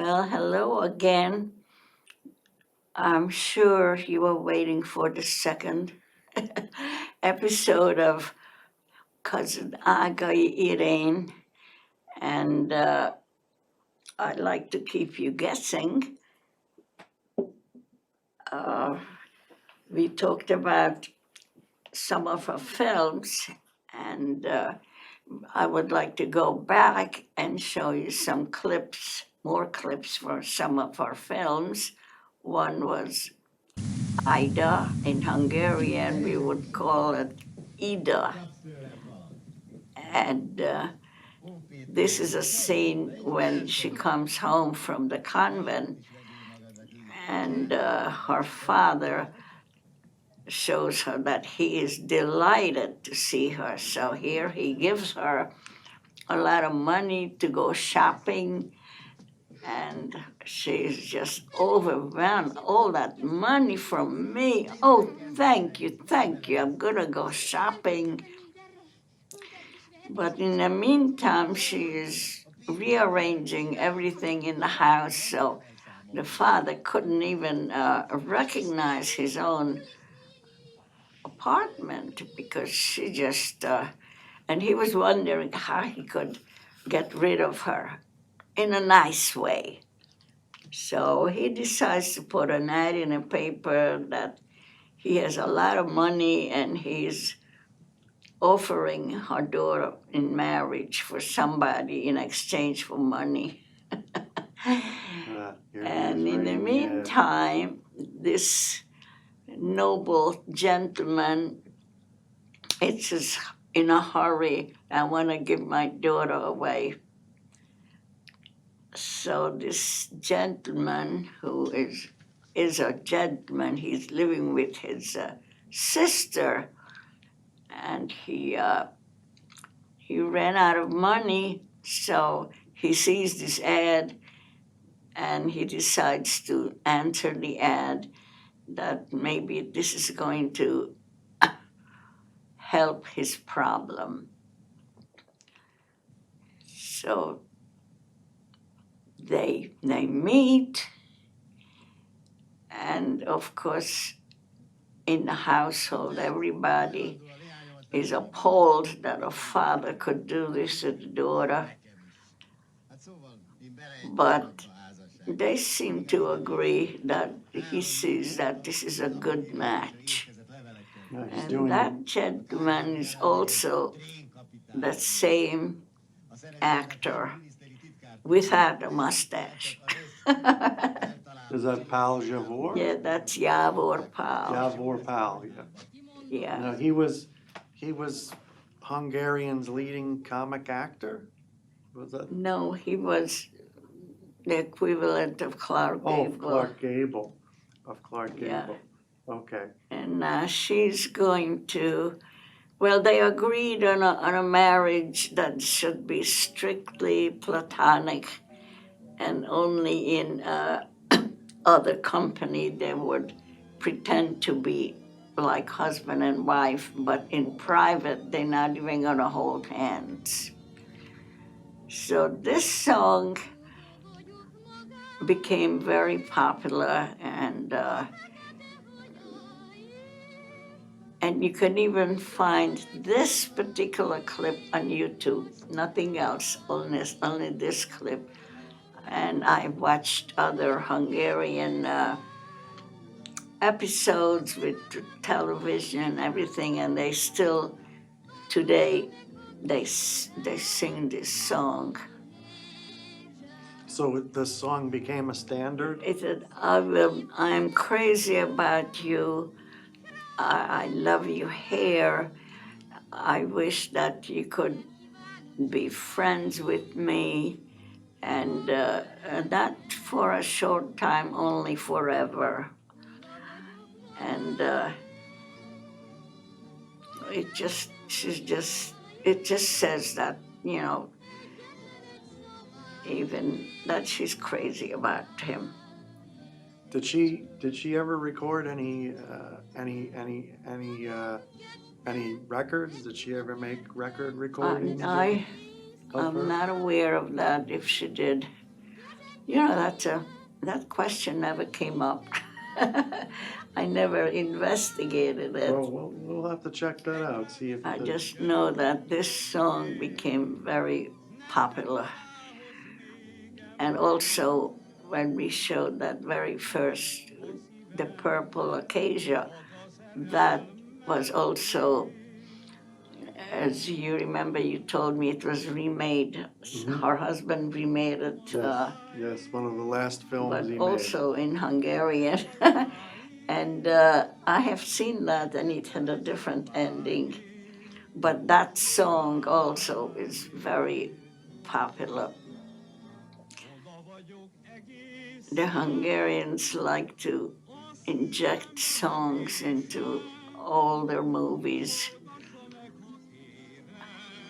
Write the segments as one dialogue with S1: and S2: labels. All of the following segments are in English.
S1: Well, hello again. I'm sure you were waiting for the second episode of Cousin Ágay, Irén, and I'd like to keep you guessing. Uh, we talked about some of her films, and I would like to go back and show you some clips, more clips for some of our films. One was Ida. In Hungarian, we would call it Ida. And this is a scene when she comes home from the convent, and her father shows her that he is delighted to see her. So here he gives her a lot of money to go shopping, and she's just overwhelmed. All that money from me. Oh, thank you, thank you. I'm gonna go shopping. But in the meantime, she is rearranging everything in the house, so the father couldn't even recognize his own apartment because she just, and he was wondering how he could get rid of her in a nice way. So he decides to put an ad in a paper that he has a lot of money and he's offering her daughter in marriage for somebody in exchange for money. And in the meantime, this noble gentleman is just in a hurry. I want to give my daughter away. So this gentleman, who is a gentleman, he's living with his sister, and he ran out of money, so he sees this ad and he decides to answer the ad that maybe this is going to help his problem. So they meet, and of course, in the household, everybody is appalled that a father could do this to the daughter. But they seem to agree that he sees that this is a good match. And that gentleman is also the same actor without a mustache.
S2: Is that Pal Javor?
S1: Yeah, that's Javor Pal.
S2: Javor Pal, yeah.
S1: Yeah.
S2: No, he was Hungarian's leading comic actor? Was that?
S1: No, he was the equivalent of Clark
S2: Oh,
S1: Gable.
S2: Clark Gable, of Clark
S1: Yeah.
S2: Gable. Okay.
S1: And she's going to, well, they agreed on a marriage that should be strictly platonic, and only in other company they would pretend to be like husband and wife, but in private they're not even gonna hold hands. So this song became very popular, and you can even find this particular clip on YouTube, nothing else, only this clip. And I watched other Hungarian episodes with television and everything, and they still, today, they sing this song.
S2: So the song became a standard?
S1: It said, I'm crazy about you. I love your hair. I wish that you could be friends with me, and not for a short time, only forever. And it just says that, even that she's crazy about him.
S2: Did she ever record any records? Did she ever make record recordings?
S1: I'm not aware of that, if she did. That question never came up. I never investigated it.
S2: Well, we'll have to check that out, see if.
S1: I just know that this song became very popular. And also, when we showed that very first, the purple acacia, that was also, as you remember, you told me it was remade. Her husband remade it,
S2: Yes, one of the last films
S1: but
S2: he made.
S1: also in Hungarian. And I have seen that, and it had a different ending. But that song also is very popular. The Hungarians like to inject songs into all their movies.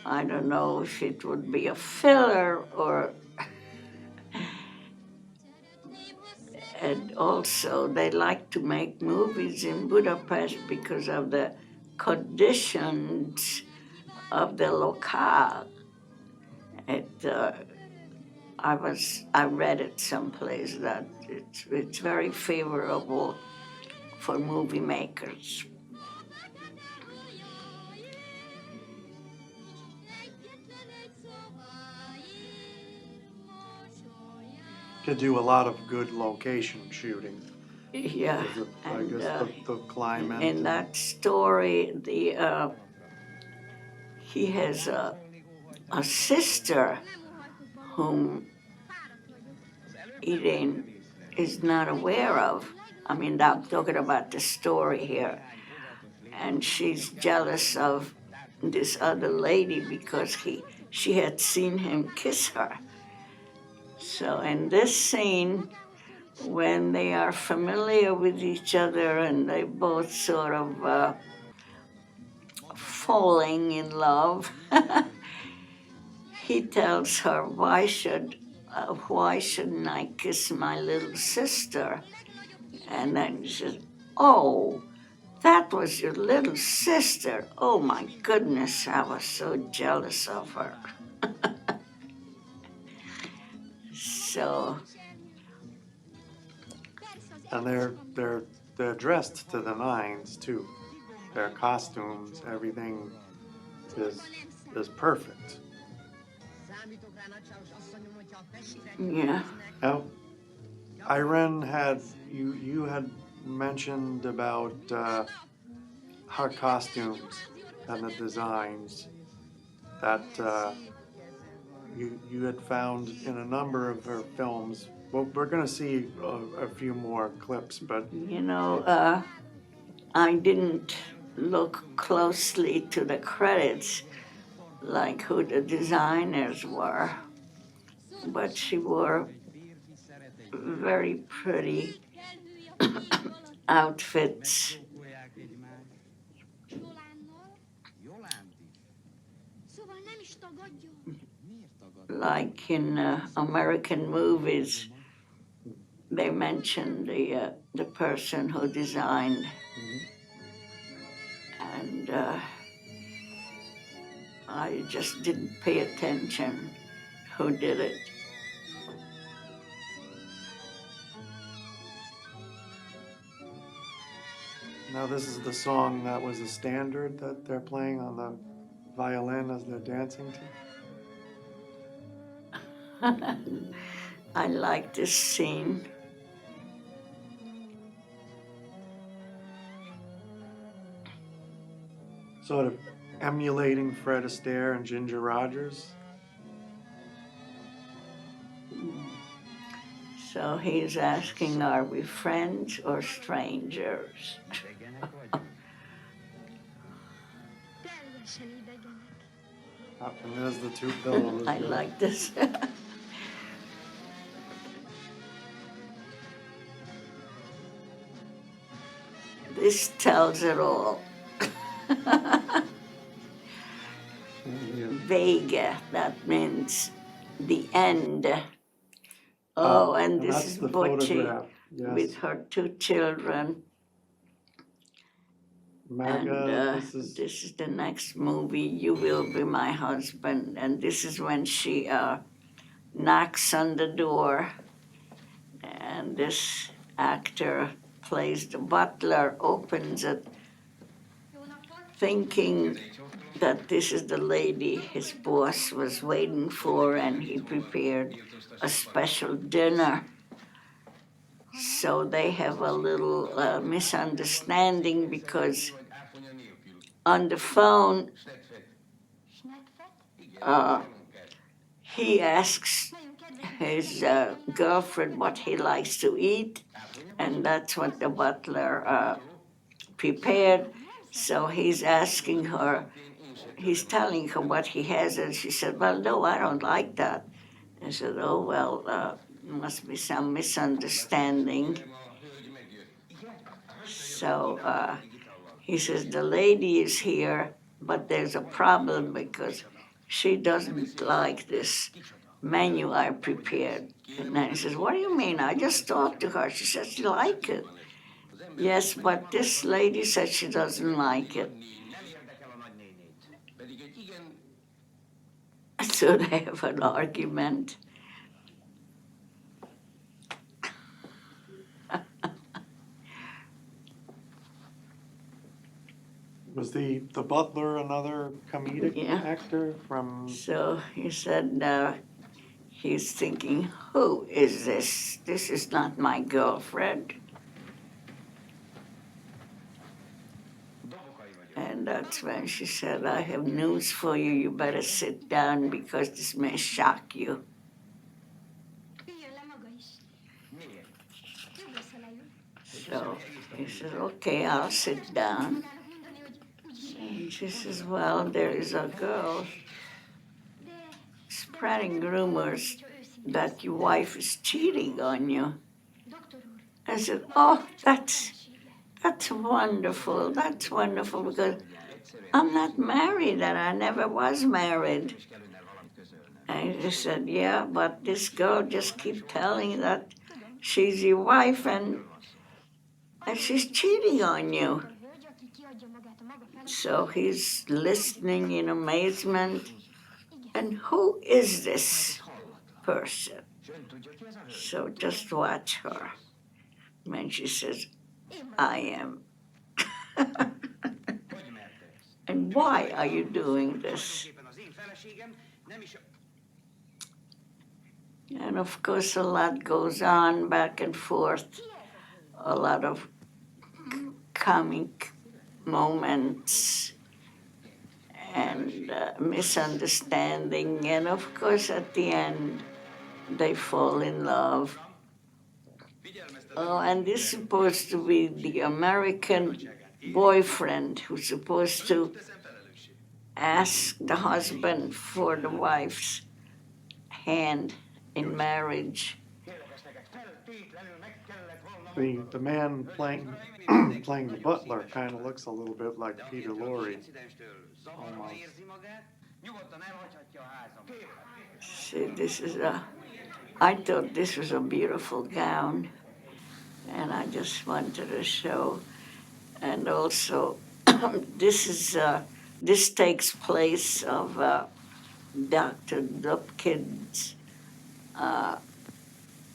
S1: I don't know if it would be a filler or. And also, they like to make movies in Budapest because of the conditions of the locale. I read it someplace that it's very favorable for movie makers.
S2: Could do a lot of good location shooting.
S1: Yeah,
S2: I guess the climate.
S1: in that story, he has a sister whom Irén is not aware of. I mean, I'm talking about the story here. And she's jealous of this other lady because she had seen him kiss her. So in this scene, when they are familiar with each other and they both sort of falling in love, he tells her, why shouldn't I kiss my little sister? And then she says, oh, that was your little sister. Oh my goodness, I was so jealous of her. So.
S2: And they're dressed to the nines too. Their costumes, everything is perfect.
S1: Yeah.
S2: Now, Irén you had mentioned about her costumes and the designs that you had found in a number of her films. Well, we're going to see a few more clips, but
S1: I didn't look closely to the credits, like who the designers were, but she wore very pretty outfits. Like in American movies, they mention the person who designed, and I just didn't pay attention who did it.
S2: now this is the song that was a standard that they're playing on the violin as they're dancing to.
S1: I like this scene.
S2: Sort of emulating Fred Astaire and Ginger Rogers.
S1: So he's asking, are we friends or strangers?
S2: And there's the two pillows.
S1: I like this. This tells it all. Vega, that means the end. Oh, and this is Bocci with her two children.
S2: Maga,
S1: And this is the next movie, You Will Be My Husband. And this is when she knocks on the door And this actor plays the butler, opens it, thinking that this is the lady his boss was waiting for, and he prepared a special dinner. So they have a little misunderstanding because on the phone, he asks his girlfriend what he likes to eat, and that's what the butler prepared. So he's asking her, he's telling her what he has, and she said, "Well, no, I don't like that." I said, "Oh, well, must be some misunderstanding." So he says, "The lady is here, but there's a problem because she doesn't like this menu I prepared." And then he says, "What do you mean? I just talked to her. She said she liked it." "Yes, but this lady said she doesn't like it." So they have an argument.
S2: Was the butler another comedic
S1: Yeah.
S2: actor from?
S1: So he said, he's thinking, who is this? This is not my girlfriend. And that's when she said, "I have news for you. You better sit down because this may shock you." So he says, "Okay, I'll sit down." And she says, "Well, there is a girl spreading rumors that your wife is cheating on you." I said, "Oh, that's wonderful. That's wonderful because I'm not married and I never was married." And he said, "Yeah, but this girl just keeps telling that she's your wife and she's cheating on you." So he's listening in amazement. And who is this person? So just watch her. And she says, "I am." "And why are you doing this?" And of course, a lot goes on back and forth, a lot of comic moments and misunderstanding. And of course, at the end, they fall in love. Oh, and this is supposed to be the American boyfriend who's supposed to ask the husband for the wife's hand in marriage.
S2: The man playing playing the butler kind of looks a little bit like Peter Lorre. Almost.
S1: See, I thought this was a beautiful gown, and I just wanted to show. And also, this takes place of Dr. Dupkin's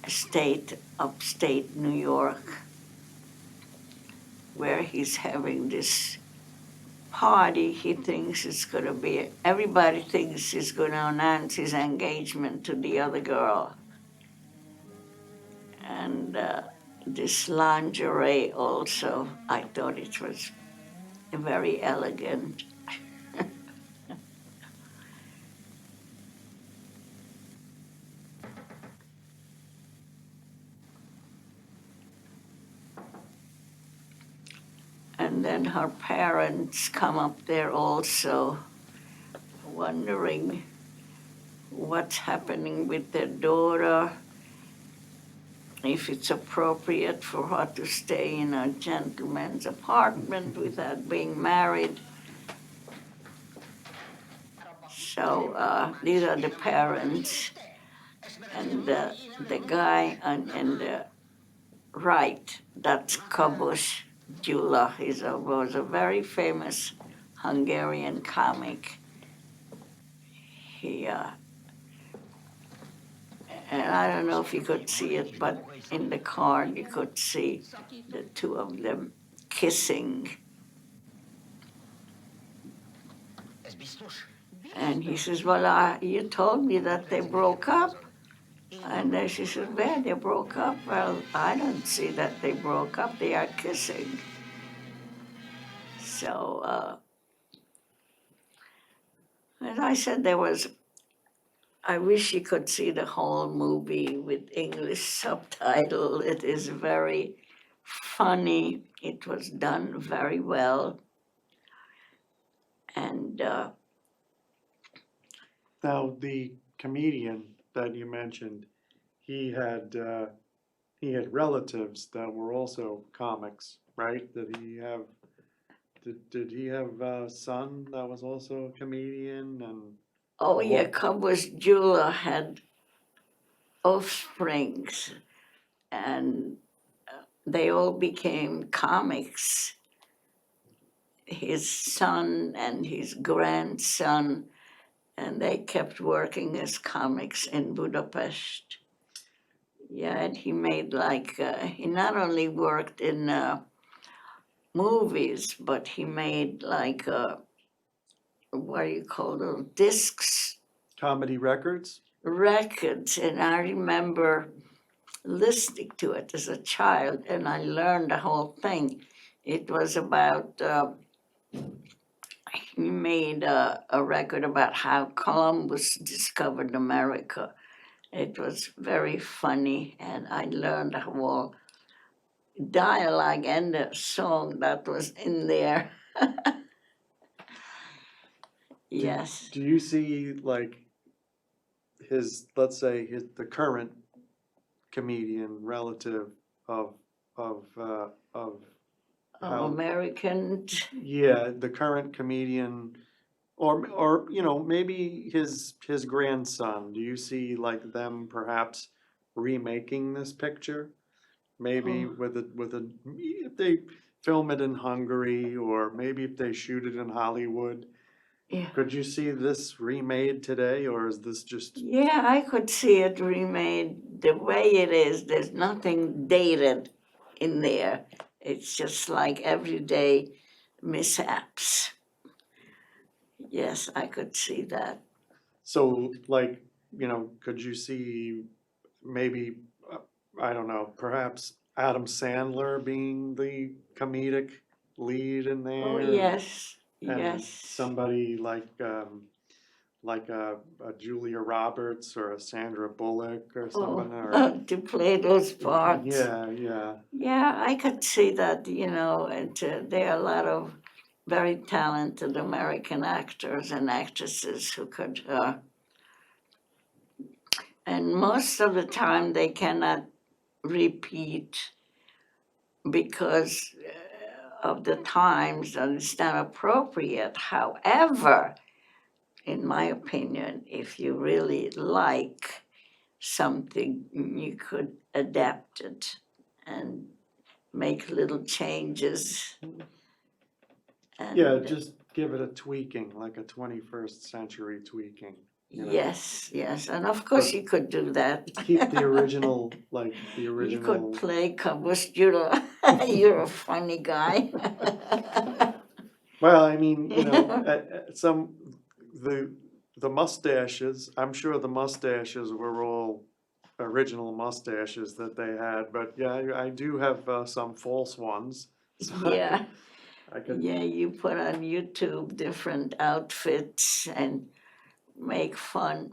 S1: estate, upstate New York, where he's having this party. He thinks it's going to be, everybody thinks he's going to announce his engagement to the other girl. And this lingerie also, I thought it was very elegant. And then her parents come up there also, wondering what's happening with their daughter, if it's appropriate for her to stay in a gentleman's apartment without being married. So these are the parents, and the guy on the right, that's Kabush Gyula. Was a very famous Hungarian comic. He And I don't know if you could see it, but in the card you could see the two of them kissing. And he says, well, you told me that they broke up. And then she says, well, they broke up. Well, I don't see that they broke up. They are kissing. So, as I said, I wish you could see the whole movie with English subtitle. It is very funny. It was done very well. And
S2: Now, the comedian that you mentioned, he had relatives that were also comics, right? Did he have a son that was also a comedian and?
S1: oh
S2: the
S1: yeah,
S2: whole-
S1: Cobus Jula had offsprings, and they all became comics. His son and his grandson, and they kept working as comics in Budapest. Yeah, and he made he not only worked in movies, but he made what do you call those, discs,
S2: Comedy records?
S1: records. And I remember listening to it as a child, and I learned the whole thing. It was about, he made a record about how Columbus discovered America. It was very funny, and I learned the whole dialogue and the song that was in there. Yes.
S2: Do you see like let's say the current comedian relative of of how,
S1: American.
S2: yeah, the current comedian, or maybe his grandson. Do you see like them perhaps remaking this picture? Maybe
S1: Oh.
S2: if they film it in Hungary, or maybe if they shoot it in Hollywood.
S1: Yeah.
S2: Could you see this remade today, or is this just?
S1: Yeah, I could see it remade the way it is. There's nothing dated in there. It's just like everyday mishaps. Yes, I could see that.
S2: So, like, could you see maybe, I don't know, perhaps Adam Sandler being the comedic lead in
S1: Oh,
S2: there,
S1: yes,
S2: and
S1: yes.
S2: somebody like a Julia Roberts or a Sandra Bullock or someone, or
S1: To play those parts.
S2: yeah, yeah.
S1: Yeah, I could see that, and there are a lot of very talented American actors and actresses who could, and most of the time they cannot repeat because of the times and it's not appropriate. However, in my opinion, if you really like something, you could adapt it and make little changes. And
S2: Yeah, just give it a tweaking, like a 21st century tweaking.
S1: yes, yes, and of course you could do that.
S2: Keep the original, like the
S1: You
S2: original.
S1: could play Kabustula. You're a funny guy.
S2: Well, I mean, the the mustaches. I'm sure the mustaches were all original mustaches that they had, but yeah, I do have some false ones. So
S1: Yeah,
S2: I could.
S1: yeah, you put on YouTube different outfits and make fun.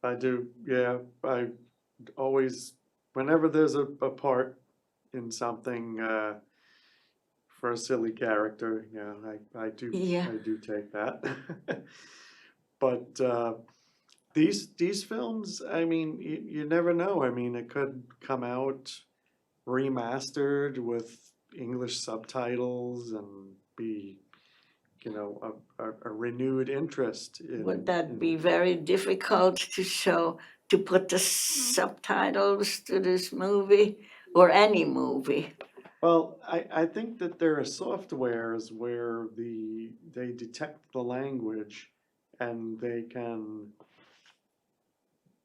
S2: I do. Yeah, I always, whenever there's a part in something for a silly character, yeah,
S1: Yeah.
S2: I do take that. But these films, I mean, you never know. I mean, it could come out remastered with English subtitles and be, a renewed interest
S1: Would that be very difficult to put the subtitles to this movie or any movie?
S2: Well, I think that there are softwares where they detect the language and they can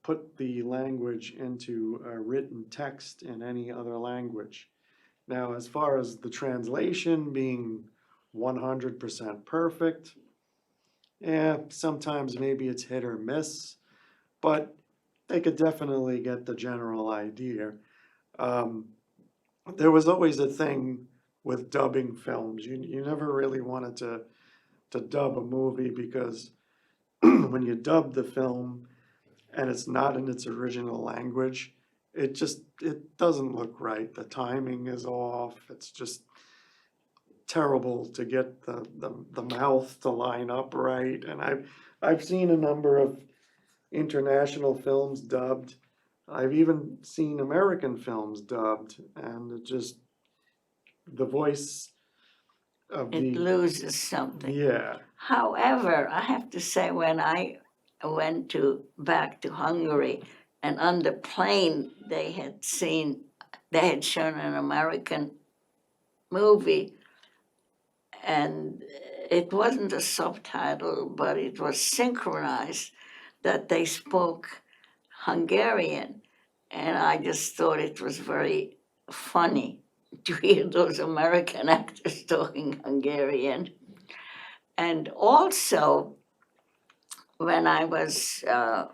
S2: put the language into a written text in any other language. Now, as far as the translation being 100% perfect, yeah, sometimes maybe it's hit or miss, but they could definitely get the general idea. Um, there was always a thing with dubbing films. You never really wanted to dub a movie because when you dub the film and it's not in its original language, it doesn't look right. The timing is off. It's just terrible to get the mouth to line up right. And I've seen a number of international films dubbed. I've even seen American films dubbed, and it just the voice of
S1: It
S2: the
S1: loses something.
S2: yeah.
S1: However, I have to say, when I went back to Hungary, and on the plane they had shown an American movie, and it wasn't a subtitle, but it was synchronized that they spoke Hungarian, and I just thought it was very funny to hear those American actors talking Hungarian. And also, when I was a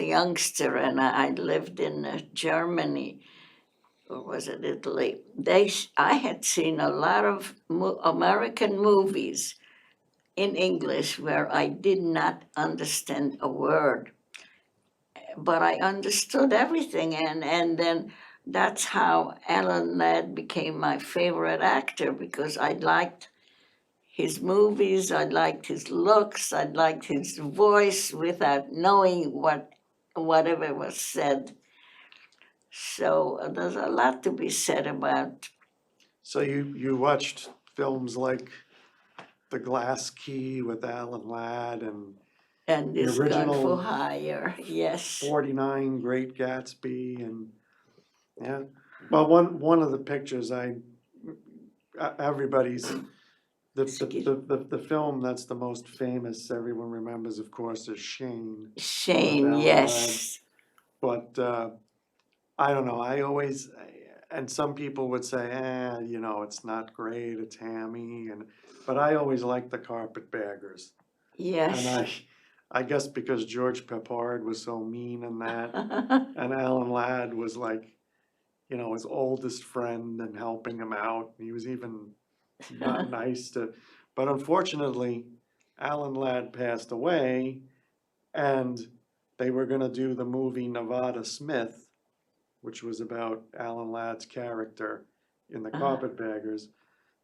S1: youngster and I lived in Germany, or was it Italy? I had seen a lot of American movies in English where I did not understand a word, but I understood everything, and then that's how Alan Ladd became my favorite actor, because I liked his movies, I liked his looks, I liked his voice without knowing whatever was said. So there's a lot to be said about.
S2: So you watched films like The Glass Key with Alan Ladd and the
S1: This Gun for
S2: original
S1: Hire, yes.
S2: 49 Great Gatsby and yeah. Well, one of the pictures everybody's the film that's the most famous everyone remembers, of course, is Shane with
S1: Shane,
S2: Alan Ladd.
S1: yes.
S2: But I don't know. And some people would say, it's not great. It's hammy, but I always liked the Carpetbaggers.
S1: Yes.
S2: And I guess because George Peppard was so mean in that, and Alan Ladd was like, his oldest friend and helping him out. He was even not nice to, but unfortunately, Alan Ladd passed away, and they were gonna do the movie Nevada Smith, which was about Alan Ladd's character in the Carpetbaggers.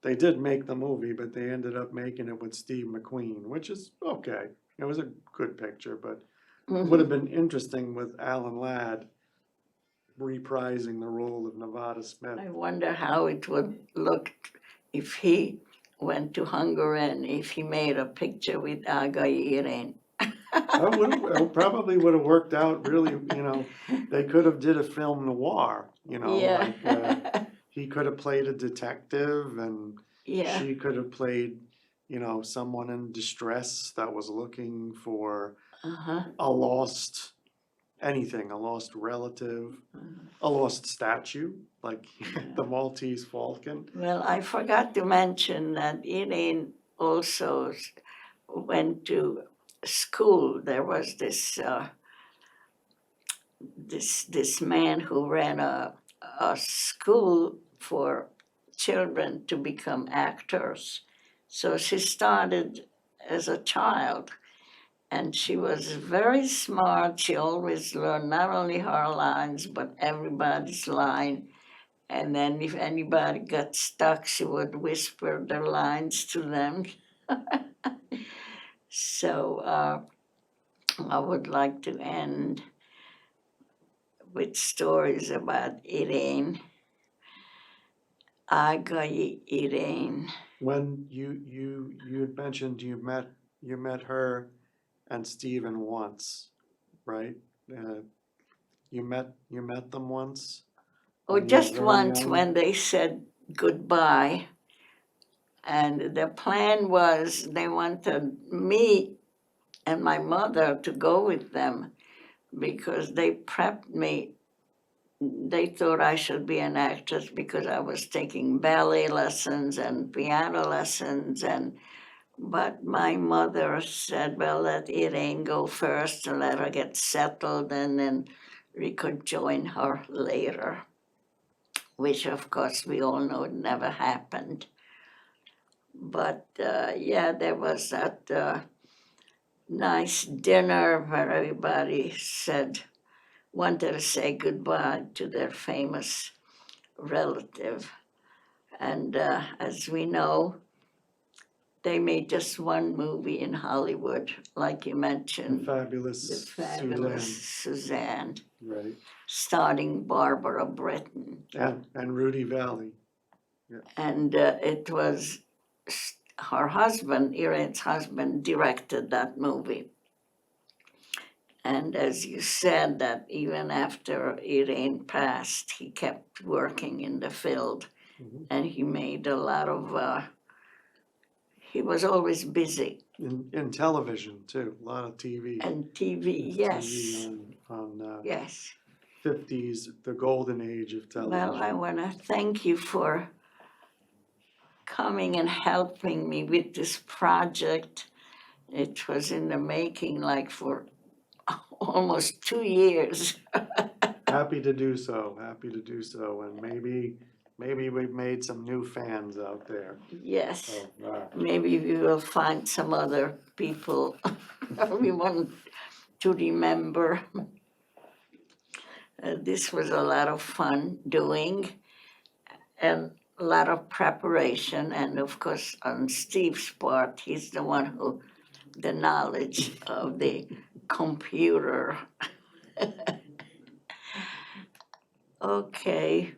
S2: They did make the movie, but they ended up making it with Steve McQueen, which is okay. It was a good picture, but it would have been interesting with Alan Ladd reprising the role of Nevada Smith.
S1: I wonder how it would look if he went to Hungary and if he made a picture with Ágay Irén.
S2: It probably would have worked out really, they could have did a film noir,
S1: Yeah.
S2: like he could have played a detective and
S1: Yeah.
S2: she could have played, someone in distress that was looking for
S1: Uh-huh.
S2: a lost relative, a lost statue, like the Maltese Falcon.
S1: Well, I forgot to mention that Irene also went to school. There was this man who ran a school for children to become actors. So she started as a child, and she was very smart. She always learned not only her lines, but everybody's line. And then if anybody got stuck, she would whisper their lines to them. So I would like to end with stories about Irene. Ágay Irén.
S2: When you had mentioned you met her and Stephen once, right? You met them once
S1: Oh,
S2: when you were
S1: just
S2: very
S1: once
S2: young?
S1: when they said goodbye. And the plan was they wanted me and my mother to go with them. because they prepped me. They thought I should be an actress because I was taking ballet lessons and piano lessons, but my mother said, well, let Irene go first and let her get settled, and then we could join her later, which of course we all know never happened. But yeah, there was that nice dinner where everybody wanted to say goodbye to their famous relative. And as we know, they made just one movie in Hollywood, like you
S2: The
S1: mentioned, The
S2: Fabulous
S1: Fabulous
S2: Suzanne.
S1: Suzanne,
S2: Right.
S1: starring Barbara Britton.
S2: And Rudy Valley.
S1: And it was her husband, Irene's husband, directed that movie. And as you said, that even after Irene passed, he kept working in the field,
S2: Mhm.
S1: and he made a lot of, he was always busy.
S2: In television too, a lot of TV.
S1: And TV,
S2: There's
S1: yes,
S2: TV on
S1: yes.
S2: 50s, the golden age of television.
S1: Well, I want to thank you for coming and helping me with this project. It was in the making like for almost 2 years.
S2: Happy to do so, and maybe we've made some new fans out there.
S1: Yes,
S2: Of,
S1: maybe we will find some other people we want to remember. This was a lot of fun doing and a lot of preparation, and of course on Steve's part, he's the one who, the knowledge of the computer. Okay,